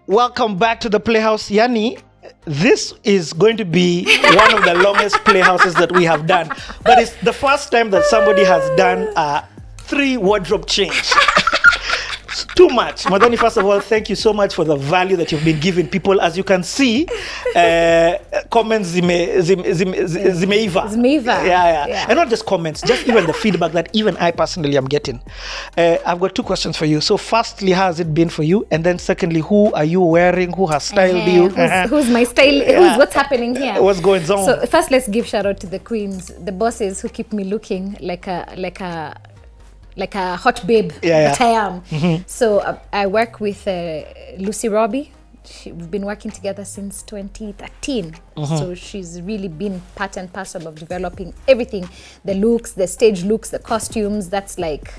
Welcome back to the Playhouse. Yani, this is going to be one of the longest Playhouses that we have done. But it's the first time that somebody has done a 3 wardrobe change. Too much. Muthoni, first of all, thank you so much for the value that you've been giving people. As you can see, comments zimeiva. Yeah. And not just comments, just even the feedback that even I personally am getting. I've got 2 questions for you. So firstly, how has it been for you? And then secondly, who are you wearing? Who has styled you? Who's my style? What's happening here? What's going on? So first, let's give shout out to the queens, the bosses who keep me looking like a hot babe that I am. Mm-hmm. So I work with Lucy Robbie. We've been working together since 2013. Mm-hmm. So she's really been part and parcel of developing everything. The looks, the stage looks, the costumes. That's like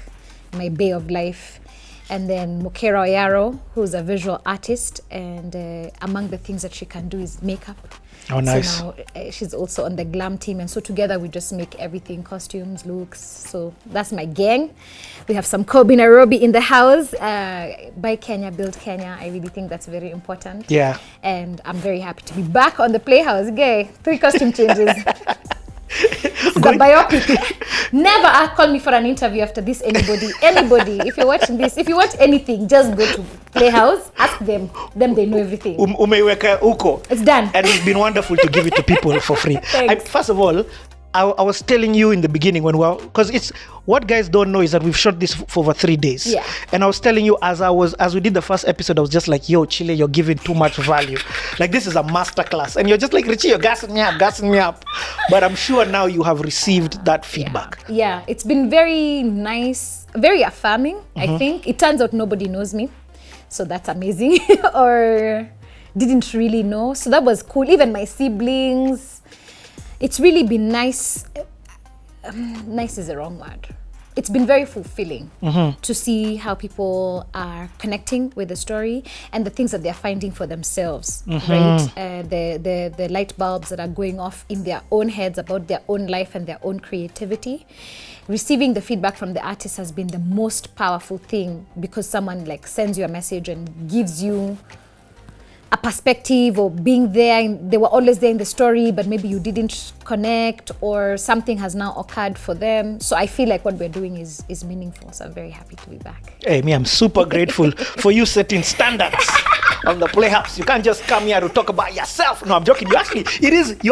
my bay of life. And then Mukera Oyaro, who's a visual artist. And among the things that she can do is makeup. Oh, nice. So now she's also on the glam team. And so together we just make everything, costumes, looks. So that's my gang. We have some Kobe Nairobi in the house. Buy Kenya, build Kenya. I really think that's very important. Yeah. And I'm very happy to be back on the Playhouse. Gay, 3 costume changes. This is a biopic. Never call me for an interview after this, anybody. If you're watching this, if you want anything, just go to Playhouse, ask them. They know everything. Umeiweka uko. It's done. And it's been wonderful to give it to people for free. First of all, I was telling you in the beginning because it's what guys don't know is that we've shot this for over 3 days. Yeah. And I was telling you as we did the first episode, I was just like, yo, Chile, you're giving too much value. Like this is a masterclass. And you're just like, Richie, you're gassing me up. But I'm sure now you have received that feedback. Yeah. It's been very nice, very affirming, I think. It turns out nobody knows me. So that's amazing. Or didn't really know. So that was cool. Even my siblings. It's really been nice. Nice is the wrong word. It's been very fulfilling to see how people are connecting with the story and the things that they're finding for themselves, right? The light bulbs that are going off in their own heads about their own life and their own creativity. Receiving the feedback from the artist has been the most powerful thing because someone like sends you a message and gives you a perspective or being there. They were always there in the story, but maybe you didn't connect or something has now occurred for them. So I feel like what we're doing is meaningful. So I'm very happy to be back. Hey, I'm super grateful for you setting standards on the Playhouse. You can't just come here to talk about yourself. No, I'm joking. You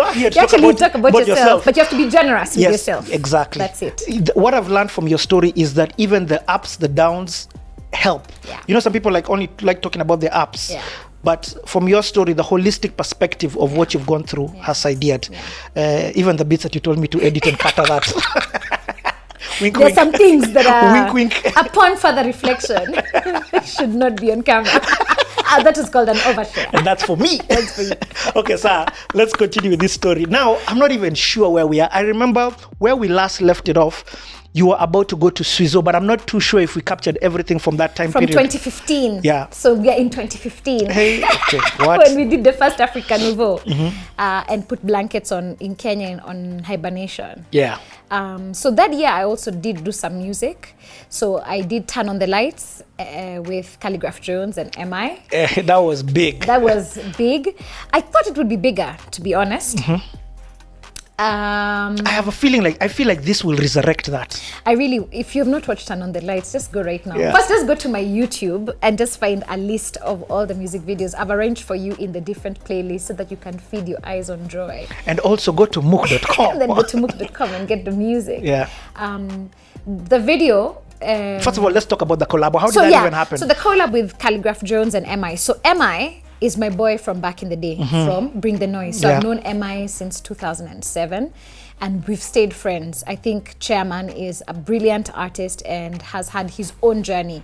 are here to talk about yourself. But you have to be generous with yourself. Exactly. That's it. What I've learned from your story is that even the ups, the downs help. Yeah. You know, some people only like talking about the ups. Yeah. But from your story, the holistic perspective of what you've gone through has ideated. Yeah. Even the bits that you told me to edit and cut that. Wink, There's some things that are, wink. Upon further reflection, should not be on camera. That is called an overshare. And that's for me. That's for you. Okay, sir, let's continue with this story. Now, I'm not even sure where we are. I remember where we last left it off. You were about to go to Suizo, but I'm not too sure if we captured everything from that time period. From 2015. Yeah. So we are in 2015. Hey, okay, what? When we did the first African Nouveau and put blankets in Kenya on hibernation. Yeah. So that year I also did do some music. So I did Turn on the Lights with Khaligraph Jones and MI. That was big. That was big. I thought it would be bigger, to be honest. I have a feeling I feel like this will resurrect that. If you have not watched Turn on the Lights, just go right now. Yeah. First, just go to my YouTube and just find a list of all the music videos I've arranged for you in the different playlists so that you can feed your eyes on joy. And also go to mook.com. And then go to mook.com and get the music. Yeah. The video... First of all, let's talk about the collab. How did that even happen? So the collab with Khaligraph Jones and MI. So MI is my boy from back in the day, from Bring the Noise. So I've known MI since 2007 and we've stayed friends. I think Chairman is a brilliant artist and has had his own journey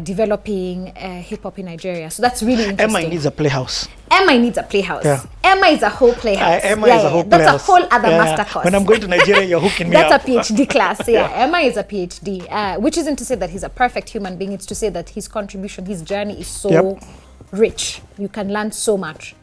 developing hip-hop in Nigeria. So that's really interesting. MI needs a playhouse. MI needs a playhouse. Yeah. MI is a whole playhouse. MI is a whole That's playhouse. a whole other master course. When I'm going to Nigeria, you're hooking me up. That's a PhD class. Yeah. MI is a PhD, which isn't to say that he's a perfect human being. It's to say that his contribution, his journey is so rich. You can learn so much.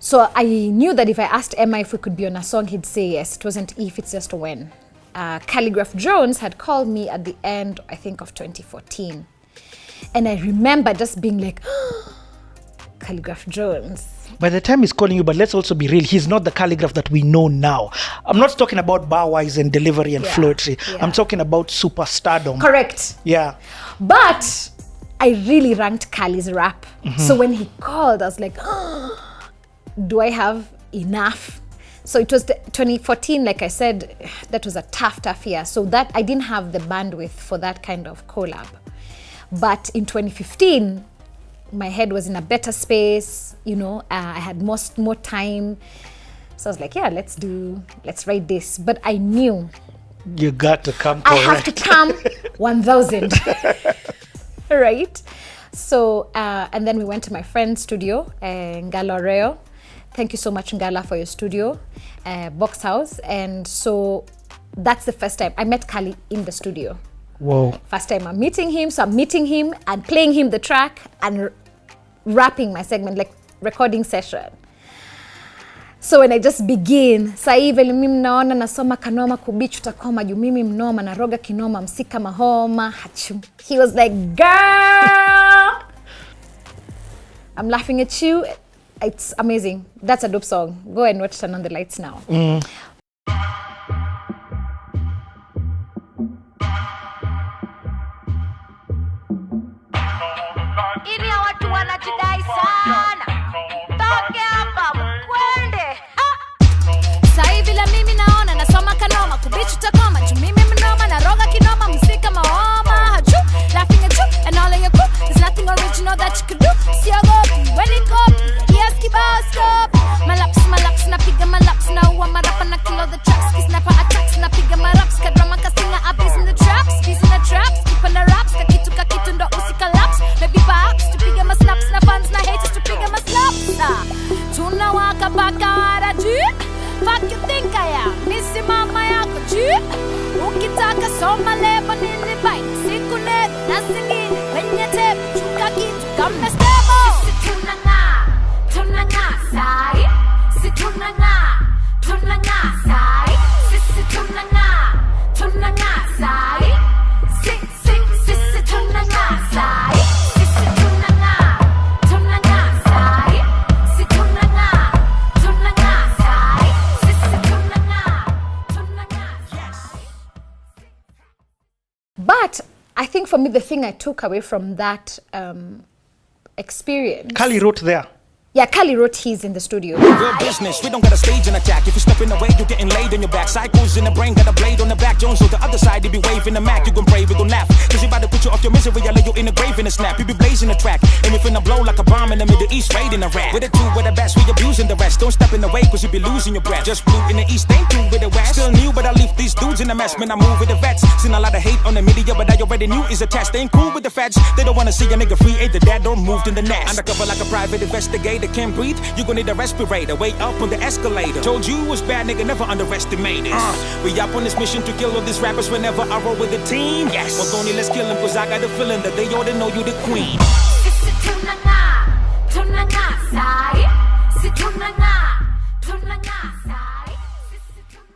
So I knew that if I asked Emma if we could be on a song, he'd say yes. It wasn't if, it's just when. Khaligraph Jones had called me at the end, I think, of 2014. And I remember just being like, Khaligraph Jones. By the time he's calling you, but let's also be real, he's not the Khaligraph that we know now. I'm not talking about bar-wise and delivery and fluency. I'm talking about superstardom. Correct. Yeah. But I really ranked Khali's rap. So when he called, I was like, do I have enough? So it was 2014, like I said, that was a tough year. So that I didn't have the bandwidth for that kind of collab. But in 2015, my head was in a better space, I had more time. So I was like, yeah, let's write this. But I knew you got to come correct. I have to come 1,000, right? So, and then we went to my friend's studio, Ngala Oreo. Thank you so much, Ngala, for your studio, Box House. And so that's the first time I met Khali in the studio. Whoa. First time I'm meeting him. So I'm meeting him and playing him the track and rapping my segment, like recording session. So when I just begin, saa hii vile mimi mnaona nasoma kanoma kubichu takoma juu mimi mnoma na roga kinoma msika mahoma hachu. He was like, girl, I'm laughing at you. It's amazing. That's a dope song. Go and watch Turn on the Lights now. Ini ya watu wanajidai sana. Toke hapa mkwende. Sai vile mimi naona nasoma kanoma kubichu takoma juu mimi mnoma na roga kinoma msika mahoma hachu. Laughing at you and all of your crew. There's nothing original that you could do. Siogopi when it goes. Yes, kibao stop. Malaps napiga malaps na uwa marapa na kilo the tracks. Kisnapa attacks napiga maraps kadrama kasinga abis in the traps. Bees in the traps, keep on the raps. Kakitu ndo usika laps. Maybe perhaps tupiga ma snaps na fans na haters tupiga ma slaps. Tunawaka baka haraji. Fuck you think I am? Misi mama yako ji. Ukitaka soma lebo nini bite. Siku net na singini. Wenye tepe chuka kitu kame stable. Sisi tunanga sai. Sisi tunanga sai. Sisi tunanga sai. Sisi tunanga sai. Sisi tunanga sai. Sisi tunanga sai. Sisi tunanga sai. But I think for me, the thing I took away from that experience. Khali wrote there. Yeah, Khali wrote his in the studio. Real business, we don't got a stage and attack. If you step in the way, you're getting laid on your back. Cycles in the brain, got a blade on the back. Jones on the other side, they be waving the Mac. You gon' pray, we gon' laugh. Cause you about to put you off your misery, I lay you in the grave in a snap. You be blazing the track, and we finna blow like a bomb in the Middle East, raiding Iraq. With the two, with the best, we abusing the rest. Don't step in the way, cause you be losing your breath. Just blue in the East, ain't through with the West. Still new, but I leave these dudes in the mess. Man, I move with the vets. Seen a lot of hate on the media, but I already knew is a test. They ain't cool with the feds. They don't wanna see a nigga free, ain't the dad, don't move in the nest. Undercover like a private investigator, can't breathe. You gon' need a respirator, wait up on the escalator. Told you was bad, nigga, never underestimate it. We up on this mission to kill all these rappers whenever I roll with the team. Yes, Muthoni, let's kill them, cause I got a feeling that they ought to know you the queen. Sisi tunanga sai. Sisi tunanga sai. Sisi tunanga.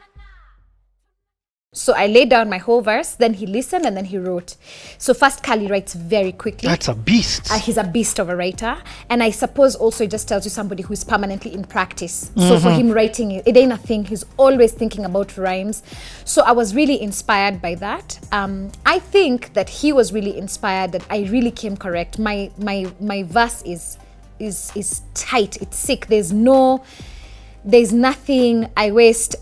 So I laid down my whole verse, then he listened, and then he wrote. So first, Khali writes very quickly. That's a beast. He's a beast of a writer. And I suppose also it just tells you somebody who's permanently in practice. So for him writing, it ain't a thing. He's always thinking about rhymes. So I was really inspired by that. I think that he was really inspired, that I really came correct. My verse is tight. It's sick. There's nothing I waste.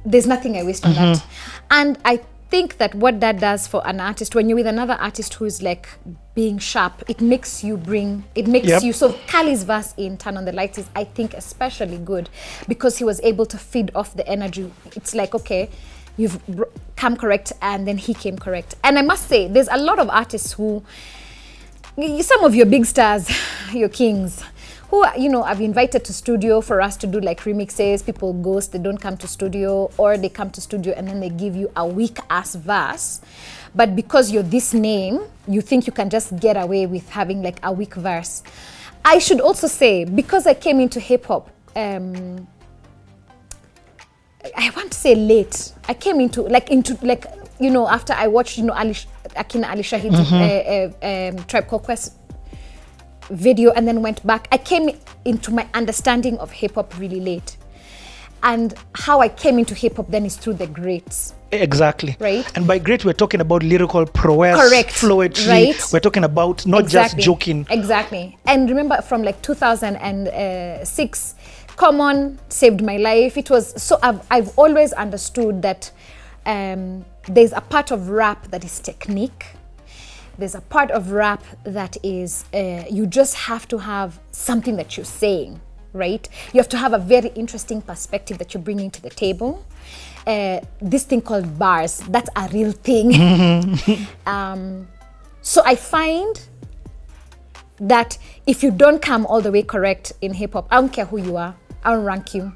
There's nothing I waste on that. And I think that what that does for an artist, when you're with another artist who's like being sharp, it makes you. So Khali's verse in Turn on the Lights is, I think, especially good because he was able to feed off the energy. It's like, okay, you've come correct, and then he came correct. And I must say, there's a lot of artists who, some of your big stars, your kings, who, I've invited to studio for us to do like remixes. People ghost, they don't come to studio, or they come to studio and then they give you a weak ass verse. But because you're this name, you think you can just get away with having like a weak verse. I should also say, because I came into hip hop, I want to say late. I came into after I watched, Akina Ali Shahid's Tribe Called Quest video and then went back. I came into my understanding of hip hop really late. And how I came into hip hop then is through the greats. Exactly. Right. And by great, we're talking about lyrical prowess, Correct. fluidity. Right. We're talking about not just joking. Exactly. And remember from like 2006, Common saved my life. It was so I've always understood that there's a part of rap that is technique. There's a part of rap that is you just have to have something that you're saying, right? You have to have a very interesting perspective that you're bringing to the table. This thing called bars, that's a real thing. So I find that if you don't come all the way correct in hip hop, I don't care who you are, I don't rank you.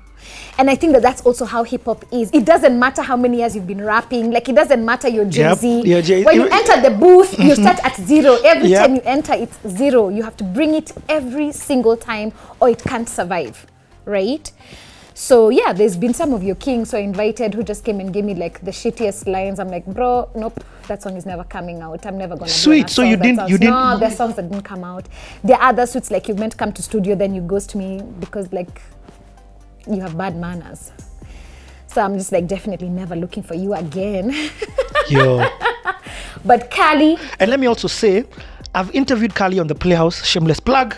And I think that that's also how hip hop is. It doesn't matter how many years you've been rapping. Like, it doesn't matter you're Jay-Z. Yep, you're Jay-Z. When you enter the booth, you start at 0. Every time you enter, it's 0. You have to bring it every single time or it can't survive, right? So yeah, there's been some of your kings who I invited who just came and gave me like the shittiest lines. I'm like, bro, nope, that song is never coming out. I'm never gonna. Sweet. So you didn't. No, there's songs that didn't come out. There are other suits like you meant to come to studio, then you ghost me because like you have bad manners. So I'm just like definitely never looking for you again. Yo. But Kali. And let me also say, I've interviewed Kali on the Playhouse. Shameless plug.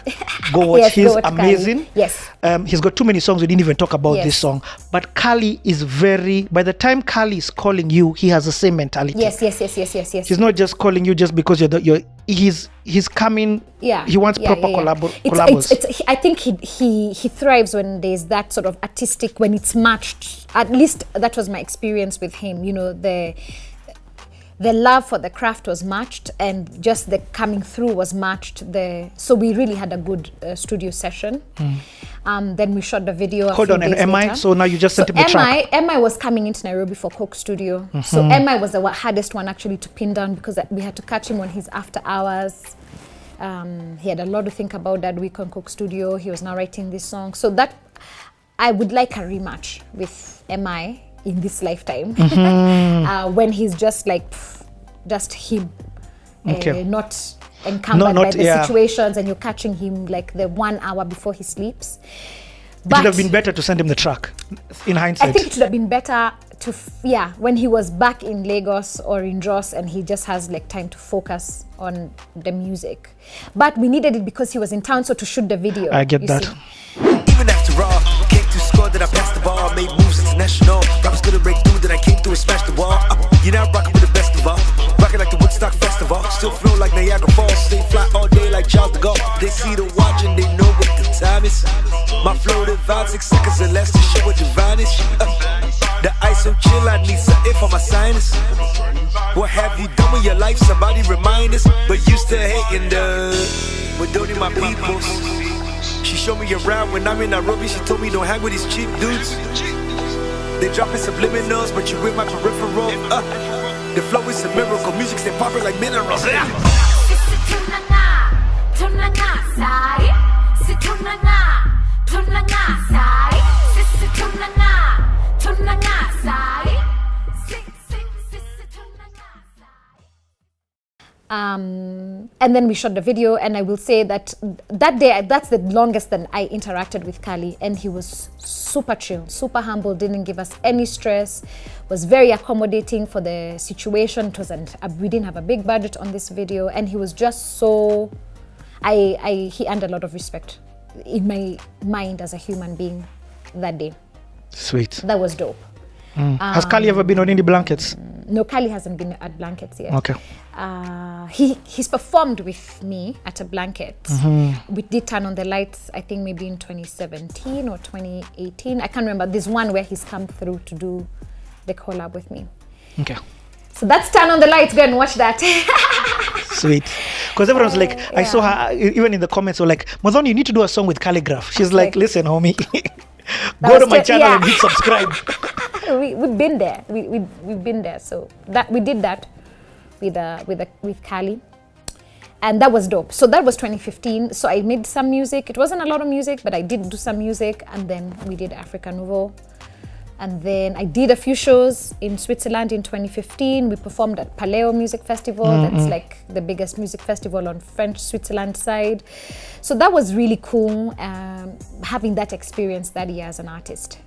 Go watch. Yes, He's go watch amazing. Kali. Yes. He's got too many songs. We didn't even talk about Yes. this song. But Kali is very. By the time Kali is calling you, he has the same mentality. Yes. He's not just calling you just because you're. He's coming. Yeah. He wants proper collabs. I think he thrives when there's that sort of artistic, when it's matched. At least that was my experience with him. You know, the love for the craft was matched and just the coming through was matched. So we really had a good studio session. Then we shot the video. Hold on, and MI? So now you just sent him the track. MI was coming into Nairobi for Coke Studio. So MI was the hardest one actually to pin down because we had to catch him on his after hours. He had a lot to think about that week on Coke Studio. He was now writing this song. So that, I would like a rematch with MI in this lifetime. When he's just like, just him, not encumbered by the situations, and you're catching him like the 1 hour before he sleeps. It would have been better to send him the track, in hindsight. I think it should have been better to, when he was back in Lagos or in Jos and he just has like time to focus on the music. But we needed it because he was in town, so to shoot the video. I get that. Even after all, came to score that I passed the ball, made moves international. Rappers couldn't break through that I came through and smashed the wall. You're not rocking with the best of all. Rocking like the Woodstock Festival. Still flow like Niagara Falls. Stay fly all day like Charles de Gaulle. They see the watch and they know what the time is. My flow divine, 6 seconds or less to show what divine is. The ice so chill, I need something for my sinus. What have you done with your life? Somebody remind us. But you still hating but don't need my peoples. She showed me around when I'm in Nairobi. She told me don't hang with these cheap dudes. They dropping subliminals, but you in my peripheral. The flow is a miracle. Music stay popping like minerals. And then we shot the video, and I will say that that day, that's the longest that I interacted with Kali, and he was super chill, super humble, didn't give us any stress, was very accommodating for the situation. It wasn't, we didn't have a big budget on this video, and he was just so, he earned a lot of respect in my mind as a human being that day. Sweet. That was dope. Has Kali ever been on any blankets? No, Kali hasn't been at blankets yet. Okay. He's performed with me at a blanket. We did Turn on the Lights, I think maybe in 2017 or 2018. I can't remember. There's one where he's come through to do the collab with me. Okay. So that's Turn on the Lights. Go and watch that. Sweet. Because everyone's like, I saw her, even in the comments, were like, Muthoni, you need to do a song with Khaligraph. She's like, listen, homie, go to my channel and hit subscribe. We've been there. We've been there. So that we did that with Kali, and that was dope. So that was 2015. So I made some music. It wasn't a lot of music, but I did do some music, and then we did Africa Nouveau And then I did a few shows in Switzerland in 2015. We performed at Paleo Music Festival. That's like the biggest music festival on French Switzerland side. So that was really cool, having that experience that year as an artist.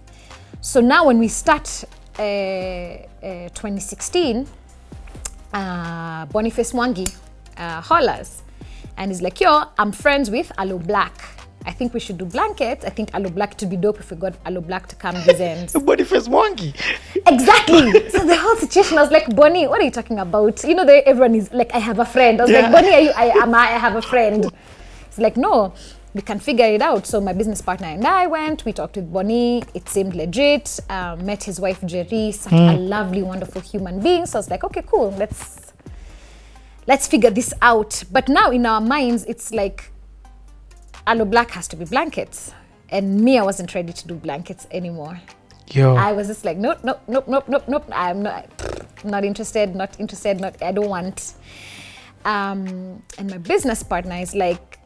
So now when we start 2016, Boniface Mwangi hollers and he's like, yo, I'm friends with Aloe Black. I think we should do blankets. I think Aloe Black to be dope if we got Aloe Black to come present. Boniface Mwangi. Exactly. So the whole situation, I was like, Bonnie, what are you talking about? You know, everyone is like, I have a friend. I was like, Bonnie, I have a friend. It's like, no, we can figure it out. So my business partner and I went, we talked with Bonnie. It seemed legit. Met his wife, Jerry, such a lovely, wonderful human being. So I was like, okay, cool. Let's figure this out. But now in our minds, it's like, Aloe Black has to be blankets. And me, I wasn't ready to do blankets anymore. Yo. I was just like, nope. I'm not interested, I don't want. And my business partner is like,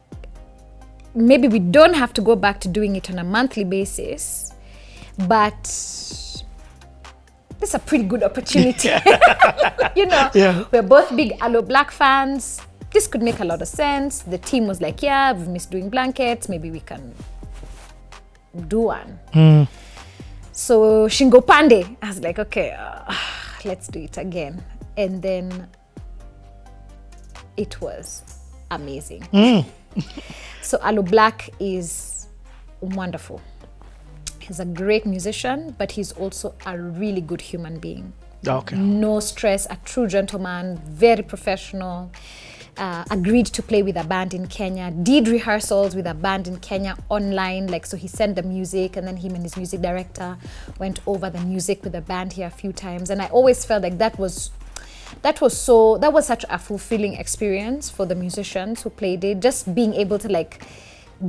maybe we don't have to go back to doing it on a monthly basis, but this is a pretty good opportunity. You know, we're both big Aloe Black fans. This could make a lot of sense. The team was like, yeah, we've missed doing blankets. Maybe we can do one. So Shingo Pande, I was like, okay, let's do it again. And then it was amazing. So Aloe Black is wonderful. He's a great musician, but he's also a really good human being. Okay. No stress, a true gentleman, very professional. Agreed to play with a band in Kenya, did rehearsals with a band in Kenya online, like, so he sent the music and then him and his music director went over the music with the band here a few times. And I always felt like that was such a fulfilling experience for the musicians who played it, just being able to like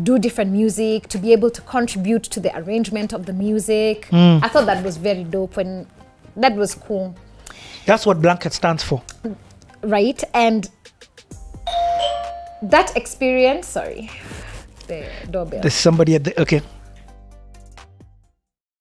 do different music, to be able to contribute to the arrangement of the music. I thought that was very dope and that was cool. That's what blanket stands for. Right, and that experience, sorry, the doorbell. There's somebody at the, okay.